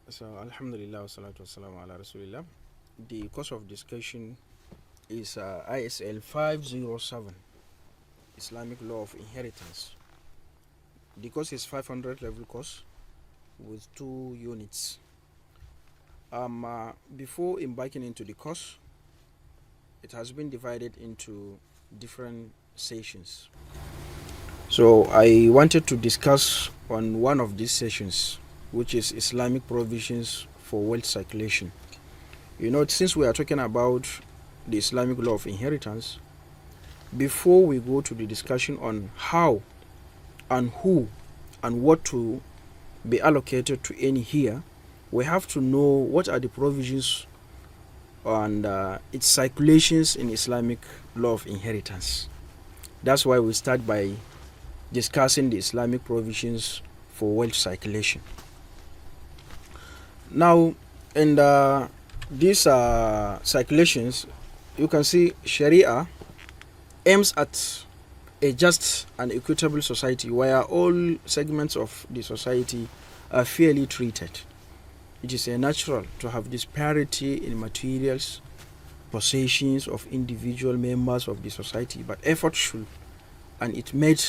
So, Alhamdulillah, wassalatu wassalamu ala Rasulillah. The course of discussion is ISL 507, Islamic Law of Inheritance. The course is 500 level course with 2 units. Before embarking into the course, it has been divided into different sessions. So, I wanted to discuss on one of these sessions, which is Islamic provisions for wealth circulation. Since we are talking about the Islamic law of inheritance, before we go to the discussion on how and who and what to be allocated to any here, we have to know what are the provisions and its circulations in Islamic law of inheritance. That's why we start by discussing the Islamic provisions for wealth circulation. Now, in these circulations, you can see Sharia aims at a just and equitable society where all segments of the society are fairly treated. It is natural to have disparity in materials, possessions of individual members of the society, but effort should and it made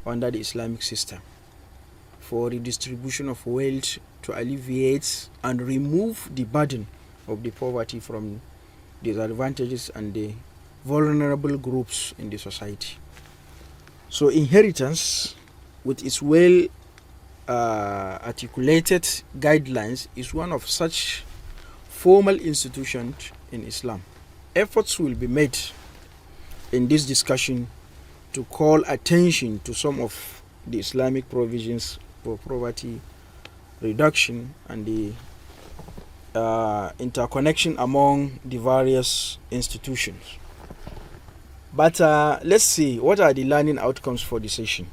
under the Islamic system for redistribution of wealth to alleviate and remove the burden of the poverty from disadvantages and the vulnerable groups in the society. So inheritance, with its well articulated guidelines, is one of such formal institutions in Islam. Efforts will be made in this discussion to call attention to some of the Islamic provisions for poverty reduction and the interconnection among the various institutions. But let's see, what are the learning outcomes for the session?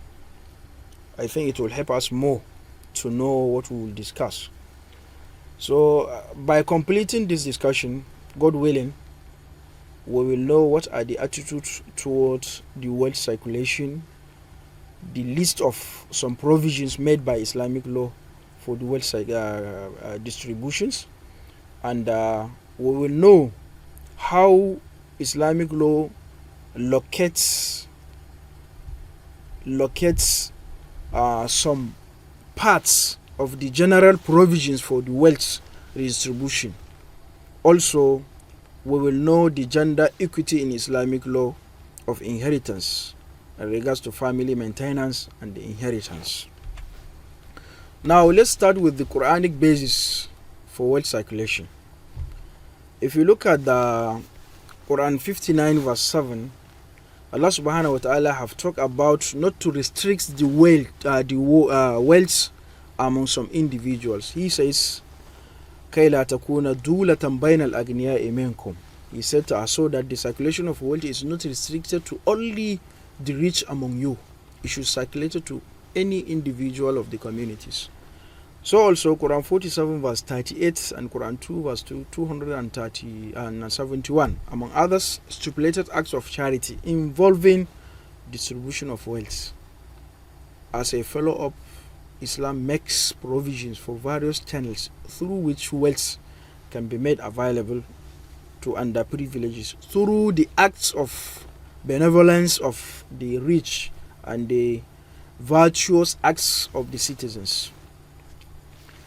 I think it will help us more to know what we will discuss. So by completing this discussion, God willing, we will know what are the attitudes towards the wealth circulation, the list of some provisions made by Islamic law for the wealth distributions, and we will know how Islamic law locates some parts of the general provisions for the wealth redistribution. Also, we will know the gender equity in Islamic law of inheritance in regards to family maintenance and the inheritance. Now let's start with the Quranic basis for wealth circulation. If you look at the Quran 59 verse 7, Allah subhanahu wa ta'ala have talked about not to restrict the wealth among some individuals. He says, كَيْ لَا تَكُونَ دُولَةً بَيْنَ الْأَغْنِيَاءِ مِنْكُمْ. He said to us so that the circulation of wealth is not restricted to only the rich among you. It should circulate to any individual of the communities. So also Quran 47 verse 38 and Quran 2 verse 271, among others, stipulated acts of charity involving distribution of wealth. As a follow-up, Islam makes provisions for various channels through which wealth can be made available to underprivileged through the acts of benevolence of the rich and the virtuous acts of the citizens.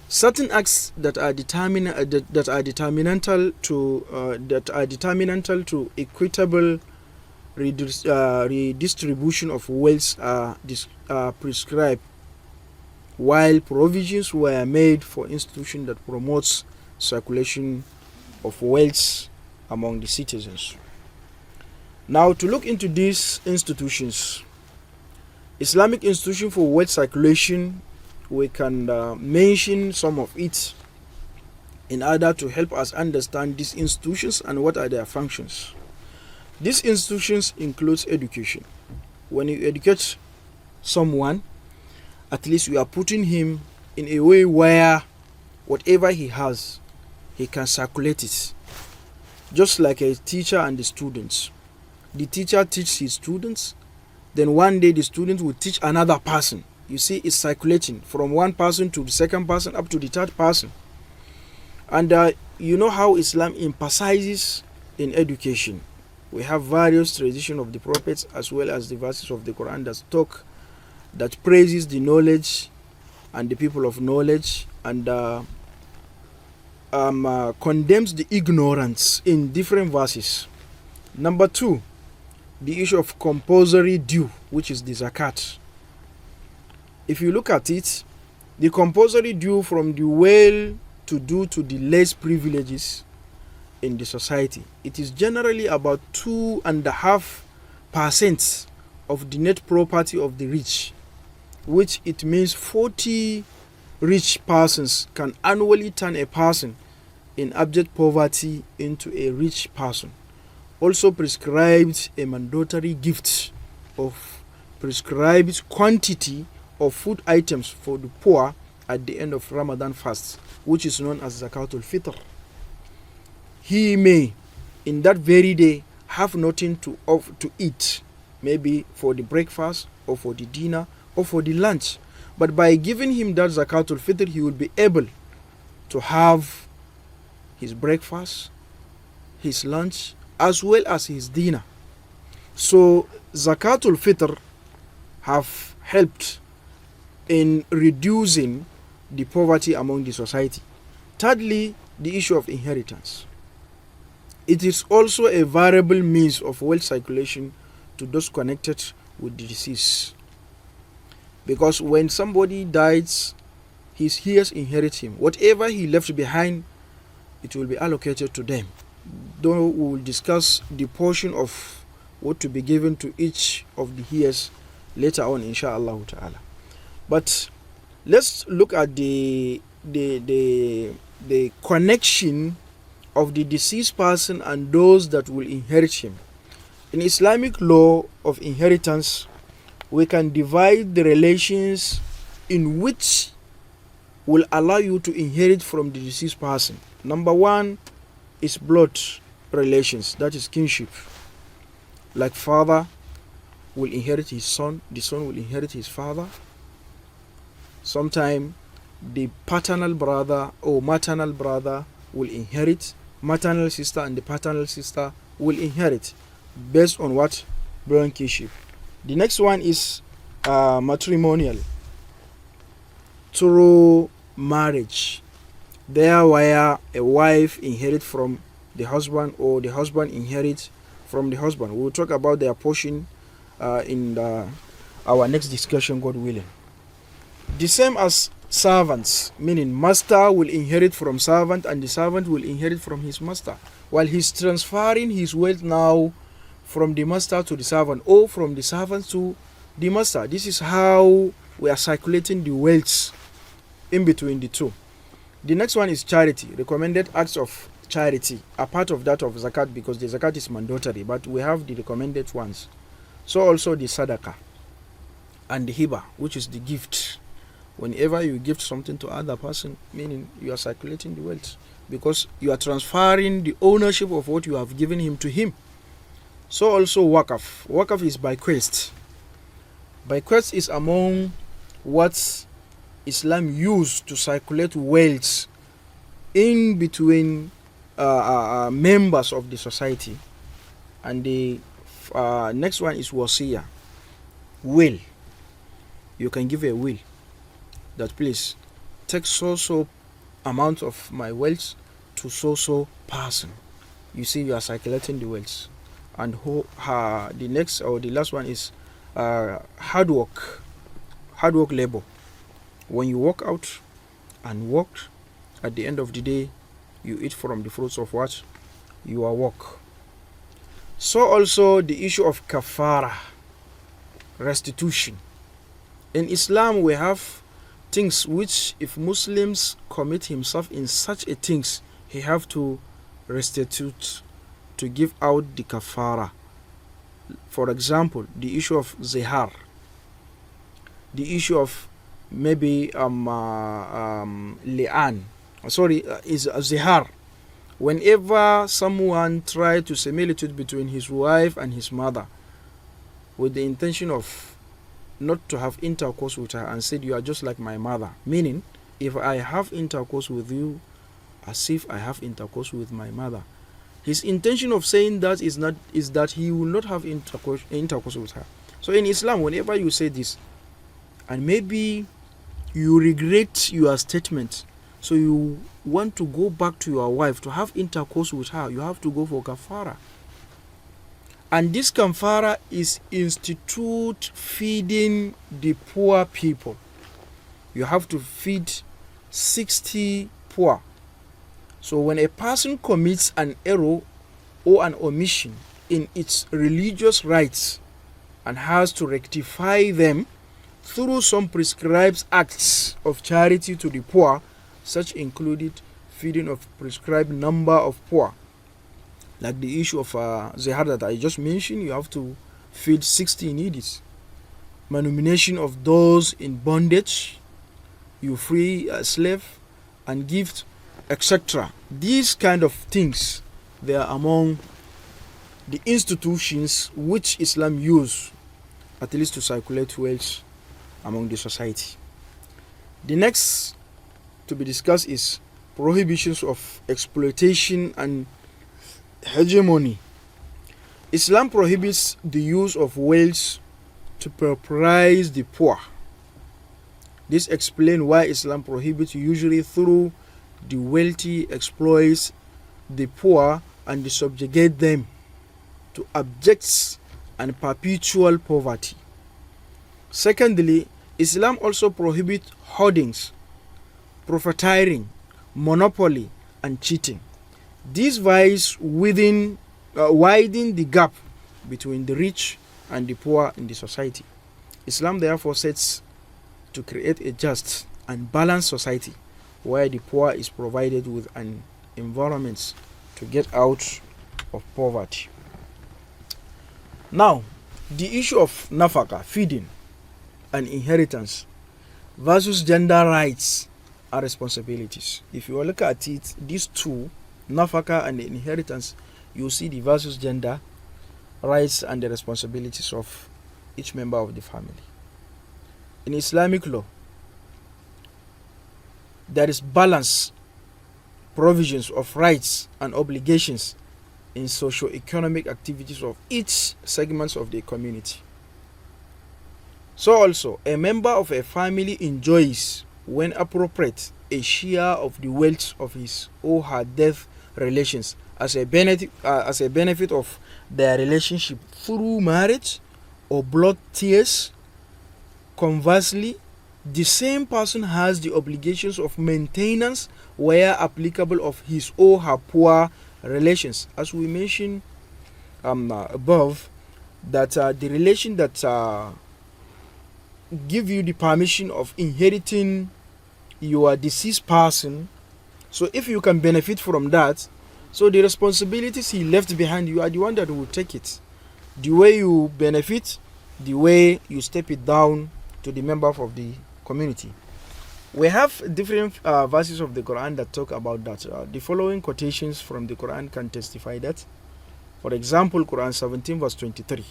Certain acts that are determinantal to equitable redistribution of wealth are prescribed, while provisions were made for institutions that promotes circulation of wealth among the citizens. Now, to look into these institutions, Islamic institution for wealth circulation, we can mention some of it in order to help us understand these institutions and what are their functions. These institutions includes education. When you educate someone, at least you are putting him in a way where whatever he has, he can circulate it. Just like a teacher and the students. The teacher teaches his students, then one day the student will teach another person. You see, it's circulating from one person to the second person up to the third person. And you know how Islam emphasizes in education. We have various traditions of the prophets as well as the verses of the Quran that praises the knowledge and the people of knowledge, and condemns the ignorance in different verses. Number 2, the issue of compulsory due, which is the zakat. If you look at it, the compulsory due from the well-to-do to the less privileges in the society, it is generally about 2.5% of the net property of the rich, which it means 40 rich persons can annually turn a person in abject poverty into a rich person. Also prescribed a mandatory gift of prescribed quantity of food items for the poor at the end of Ramadan fast, which is known as Zakatul Fitr. He may, in that very day, have nothing to eat, maybe for the breakfast or for the dinner or for the lunch. But by giving him that Zakatul Fitr, he will be able to have his breakfast, his lunch, as well as his dinner. So Zakatul Fitr have helped in reducing the poverty among the society. Thirdly, the issue of inheritance. It is also a variable means of wealth circulation to those connected with the deceased. Because when somebody dies, his heirs inherit him. Whatever he left behind, it will be allocated to them. Though we will discuss the portion of what to be given to each of the heirs later on, inshallah ta'ala. But let's look at the connection of the deceased person and those that will inherit him. In Islamic law of inheritance, we can divide the relations in which will allow you to inherit from the deceased person. Number 1 is blood relations, that is kinship. Like father will inherit his son, the son will inherit his father. Sometimes the paternal brother or maternal brother will inherit, maternal sister and the paternal sister will inherit based on what? Blood kinship. The next one is matrimonial, through marriage. There where a wife inherits from the husband or the husband inherits from the husband. We will talk about their portion in our next discussion, God willing. The same as servants, meaning master will inherit from servant and the servant will inherit from his master, while he's transferring his wealth now from the master to the servant or from the servant to the master. This is how we are circulating the wealth in between the two. The next one is charity, recommended acts of charity, a part of that of zakat, because the zakat is mandatory, but we have the recommended ones. So also the sadaqah and the hiba, which is the gift. Whenever you gift something to other person, meaning you are circulating the wealth, because you are transferring the ownership of what you have given him to him. So also waqaf. Waqaf is bequest. Bequest is among what Islam used to circulate wealth in between members of the society. And the next one is wasiya, will. You can give a will that please take so amount of my wealth to so person. You see, you are circulating the wealth. And the next or the last one is hard work labor. When you work out and work, at the end of the day, you eat from the fruits of what? Your work. So also the issue of kafara, restitution. In Islam, we have things which, if Muslims commit himself in such a things, he have to restitute, to give out the kafara. For example, the issue of zihar, the issue of maybe li'an, is zihar. Whenever someone tries to similitude between his wife and his mother with the intention of not to have intercourse with her and said, you are just like my mother, meaning if I have intercourse with you, as if I have intercourse with my mother. His intention of saying that is that he will not have intercourse with her. So in Islam, whenever you say this, and maybe you regret your statement, so you want to go back to your wife to have intercourse with her, you have to go for kafara. And this kafara is institute feeding the poor people. You have to feed 60 poor. So when a person commits an error or an omission in its religious rights and has to rectify them through some prescribed acts of charity to the poor, such included feeding of prescribed number of poor, like the issue of zihar that I just mentioned, you have to feed 60 needy. Manumission of those in bondage, you free a slave and gift, etc. These kind of things, they are among the institutions which Islam use at least to circulate wealth among the society. The next to be discussed is prohibitions of exploitation and hegemony. Islam prohibits the use of wealth to pauperize the poor. This explains why Islam prohibits usually through the wealthy exploits the poor and subjugate them to abject and perpetual poverty. Secondly, Islam also prohibits hoardings, profiteering, monopoly, and cheating. These vices widen the gap between the rich and the poor in the society. Islam therefore sets to create a just and balanced society where the poor is provided with an environment to get out of poverty. Now, the issue of nafaka, feeding, and inheritance versus gender rights and responsibilities. If you look at it, these two, nafaka and the inheritance, you see the versus gender rights and the responsibilities of each member of the family. In Islamic law, there is balance provisions of rights and obligations in socio-economic activities of each segment of the community. So also, a member of a family enjoys, when appropriate, a share of the wealth of his or her death relations as a benefit of their relationship through marriage or blood ties. Conversely, the same person has the obligations of maintenance where applicable of his or her poor relations. As we mentioned above, that the relation that give you the permission of inheriting your deceased person, so if you can benefit from that, so the responsibilities he left behind, you are the one that will take it. The way you benefit, the way you step it down to the member of the community. We have different verses of the Quran that talk about that. The following quotations from the Quran can testify that. For example, Quran 17 verse 23.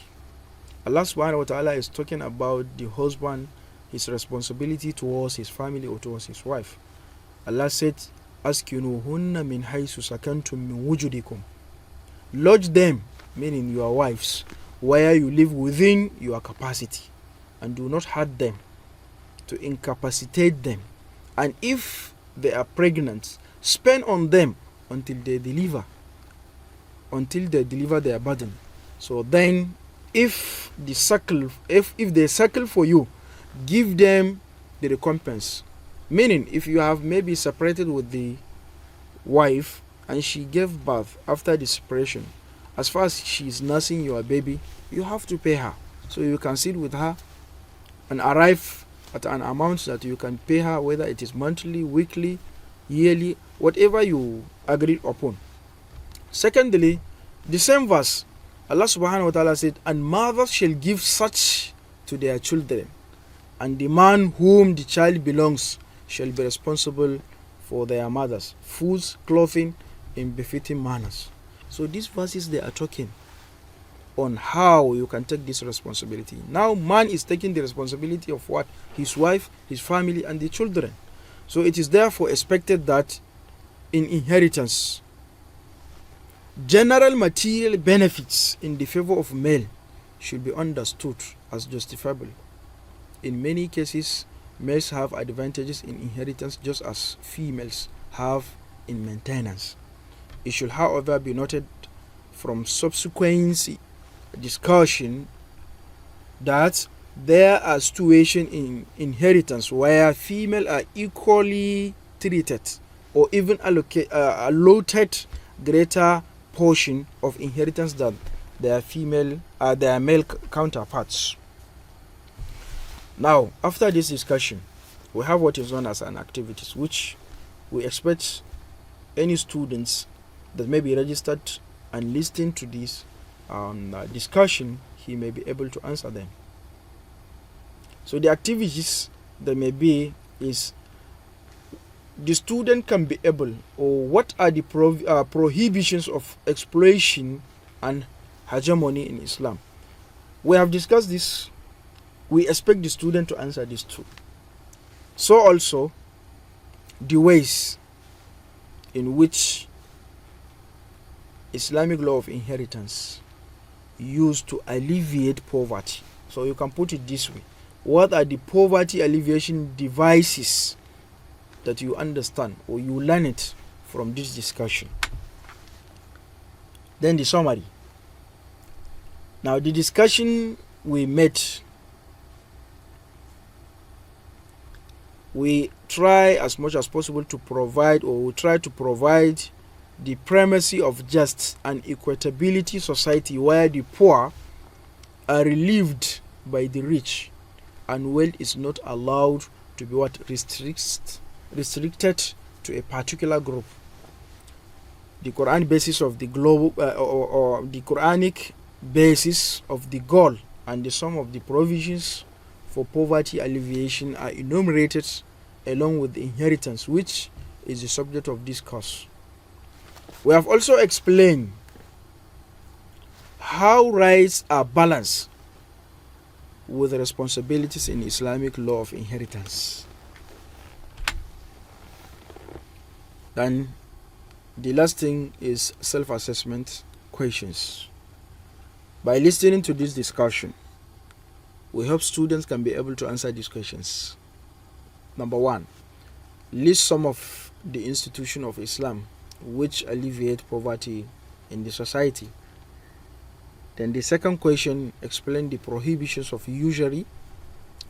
Allah subhanahu wa ta'ala is talking about the husband, his responsibility towards his family or towards his wife. Allah said, Askinuhunna min haythu sakantum min wujudikum. Lodge them, meaning your wives, where you live within your capacity, and do not hurt them, to incapacitate them. And if they are pregnant, spend on them until they deliver their burden. So then, if they suckle for you, give them the recompense. Meaning, if you have maybe separated with the wife and she gave birth after the separation, as far as she is nursing your baby, you have to pay her. So you can sit with her and arrive at an amount that you can pay her, whether it is monthly, weekly, yearly, whatever you agreed upon. Secondly, the same verse, Allah subhanahu wa ta'ala said, and mothers shall give such to their children, and the man whom the child belongs shall be responsible for their mothers, foods, clothing, in befitting manners. So these verses, they are talking on how you can take this responsibility. Now man is taking the responsibility of what? His wife, his family, and the children. So it is therefore expected that in inheritance. General material benefits in the favor of male should be understood as justifiable. In many cases, males have advantages in inheritance just as females have in maintenance. It should, however, be noted from subsequent discussion that there are situations in inheritance where females are equally treated or even allotted greater portion of inheritance than their male counterparts. Now, after this discussion, we have what is known as an activities, which we expect any students that may be registered and listening to this discussion, he may be able to answer them. So the activities that may be is the student can be able, or what are the prohibitions of exploitation and hegemony in Islam. We have discussed this. We expect the student to answer this too. So also the ways in which Islamic law of inheritance used to alleviate poverty. So you can put it this way: what are the poverty alleviation devices that you understand or you learn it from this discussion? Then the summary. Now the discussion we made, we try as much as possible to provide, or we try to provide, the primacy of just and equitability society where the poor are relieved by the rich and wealth is not allowed to be restricted to a particular group. The Quran basis of the global or the Quranic basis of the goal and the sum of the provisions for poverty alleviation are enumerated along with the inheritance, which is the subject of this course. We have also explained how rights are balanced with responsibilities in Islamic law of inheritance. Then the last thing is self-assessment questions. By listening to this discussion, we hope students can be able to answer these questions. Number 1, list some of the institutions of Islam which alleviate poverty in the society. Then the second question, explain the prohibitions of usury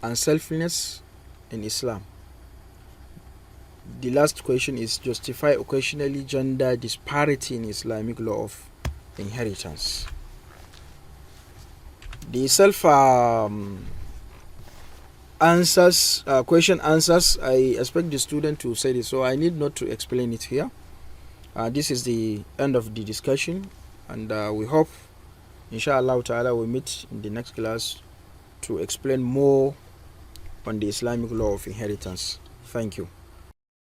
and selfishness in Islam. The last question is justify occasionally gender disparity in Islamic law of inheritance. The question answers, I expect the student to say this, so I need not to explain it here. This is the end of the discussion, and we hope, inshallah ta'ala, we meet in the next class to explain more on the Islamic law of inheritance. Thank you.